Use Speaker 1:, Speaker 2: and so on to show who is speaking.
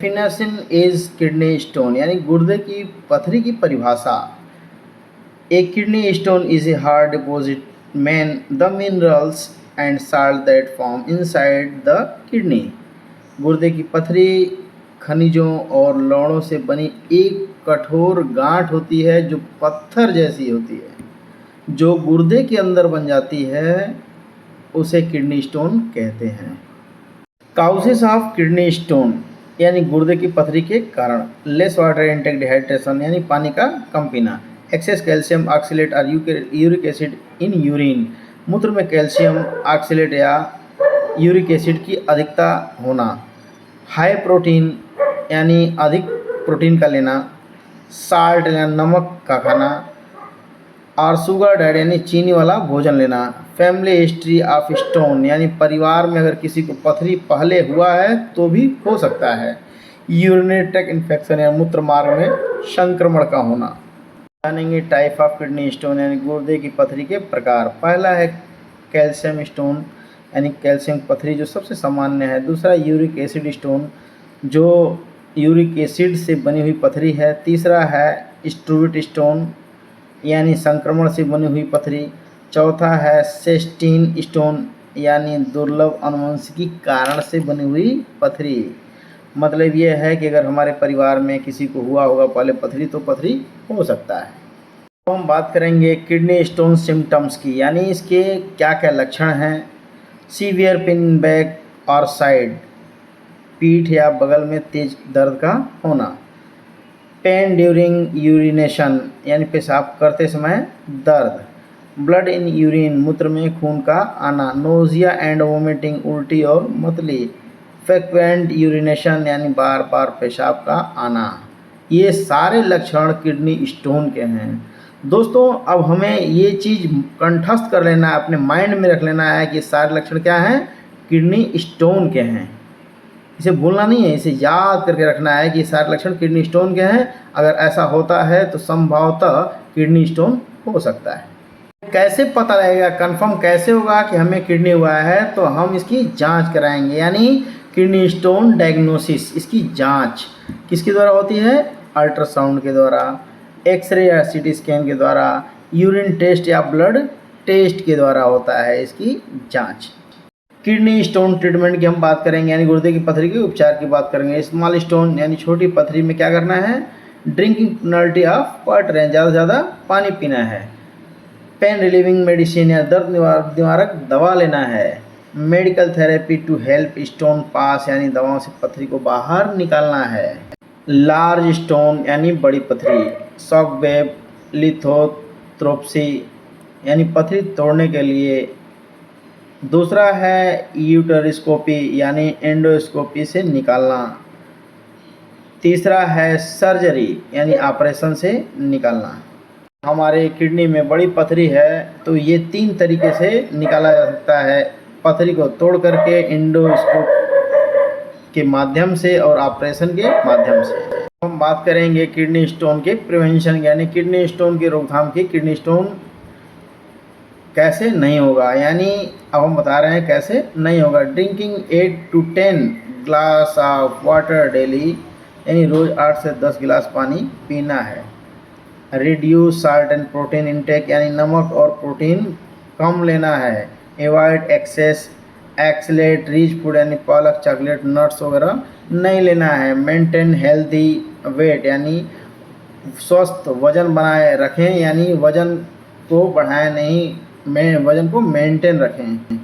Speaker 1: Definition is kidney stone यानी गुर्दे की पथरी की परिभाषा। A kidney stone is a hard deposit the minerals and salt that form inside the kidney. गुर्दे की पथरी खनिजों और लवणों से बनी एक कठोर गांठ होती है जो पत्थर जैसी होती है, जो गुर्दे के अंदर बन जाती है, उसे किडनी स्टोन कहते हैं। काउसेस ऑफ किडनी स्टोन यानी गुर्दे की पथरी के कारण। लेस वाटर इनटेक, डिहाइड्रेशन यानी पानी का कम पीना, एक्सेस कैल्शियम ऑक्सलेट और यूरिक एसिड इन यूरिन, मूत्र में कैल्शियम ऑक्सलेट या यूरिक एसिड की अधिकता होना, हाई प्रोटीन यानी अधिक प्रोटीन का लेना, साल्ट या नमक का खाना और शुगर डाइट यानी चीनी वाला भोजन लेना। फैमिली हिस्ट्री ऑफ स्टोन यानी परिवार में अगर किसी को पथरी पहले हुआ है तो भी हो सकता है। यूरिनरी ट्रैक्ट इन्फेक्शन या मूत्र मार्ग में संक्रमण का होना। जानेंगे टाइप ऑफ किडनी स्टोन यानी गुर्दे की पथरी के प्रकार। पहला है कैल्शियम स्टोन यानी कैल्शियम पथरी जो सबसे सामान्य है। दूसरा यूरिक एसिड स्टोन जो यूरिक एसिड से बनी हुई पथरी है। तीसरा है स्ट्रूविट स्टोन यानी संक्रमण से बनी हुई पथरी। चौथा है सेस्टीन स्टोन यानी दुर्लभ आनुवंशिकी कारण से बनी हुई पथरी। मतलब ये है कि अगर हमारे परिवार में किसी को हुआ होगा पहले पथरी तो पथरी हो सकता है। तो हम बात करेंगे किडनी स्टोन सिम्टम्स की यानी इसके क्या क्या लक्षण हैं। सीवियर पेन बैक और साइड, पीठ या बगल में तेज दर्द का होना। पेन ड्यूरिंग यूरिनेशन यानी पेशाब करते समय दर्द। ब्लड इन यूरिन, मूत्र में खून का आना। नोजिया एंड वोमिटिंग, उल्टी और मतली। फ्रिक्वेंट यूरिनेशन यानी बार बार पेशाब का आना। ये सारे लक्षण किडनी स्टोन के हैं। दोस्तों अब हमें ये चीज़ कंठस्थ कर लेना है, अपने माइंड में रख लेना है कि सारे लक्षण क्या हैं, किडनी स्टोन के हैं। इसे भूलना नहीं है, इसे याद करके रखना है कि सारे लक्षण किडनी स्टोन के हैं। अगर ऐसा होता है तो संभवतः किडनी स्टोन हो सकता है। कैसे पता लगेगा, कंफर्म कैसे होगा कि हमें किडनी हुआ है, तो हम इसकी जांच कराएंगे यानी किडनी स्टोन डायग्नोसिस। इसकी जांच किसके द्वारा होती है, अल्ट्रासाउंड के द्वारा, एक्सरे या सीटी स्कैन के द्वारा, यूरिन टेस्ट या ब्लड टेस्ट के द्वारा होता है इसकी जांच। किडनी स्टोन ट्रीटमेंट की हम बात करेंगे यानी गुर्दे की पथरी के उपचार की बात करेंगे। स्मॉल स्टोन यानी छोटी पथरी में क्या करना है, ड्रिंकिंग पेनल्टी ऑफ वाटर यानी ज़्यादा से ज़्यादा पानी पीना है। पेन रिलीविंग मेडिसिन या दर्द निवारक दवा लेना है। Medical therapy to help stone pass यानी दवाओं से पथरी को बाहर निकालना है। लार्ज स्टोन यानी बड़ी पथरी। शॉक वेव, लिथोट्रोप्सी यानी पथरी तोड़ने के लिए। दूसरा है यूटेरोस्कोपी यानी एंडोस्कोपी से निकालना। तीसरा है सर्जरी यानी ऑपरेशन से निकालना। हमारे किडनी में बड़ी पथरी है तो ये 3 तरीके से निकाला जा सकता है, पथरी को तोड़ करके, एंडोस्कोप के माध्यम से और ऑपरेशन के माध्यम से। हम बात करेंगे किडनी स्टोन के प्रिवेंशन यानी किडनी स्टोन की रोकथाम की। किडनी स्टोन कैसे नहीं होगा यानी अब हम बता रहे हैं कैसे नहीं होगा। Drinking 8 to 10 glass of water daily यानी रोज़ 8 से 10 गिलास पानी पीना है। Reduce salt and protein intake यानी नमक और प्रोटीन कम लेना है। एवॉइड एक्सेस एक्सलेट रिच फूड यानी पालक, चॉकलेट, नट्स वगैरह नहीं लेना है। मेंटेन हेल्दी वेट यानी स्वस्थ वजन बनाए रखें यानी वजन को बढ़ाएं नहीं, वजन को मेंटेन रखें।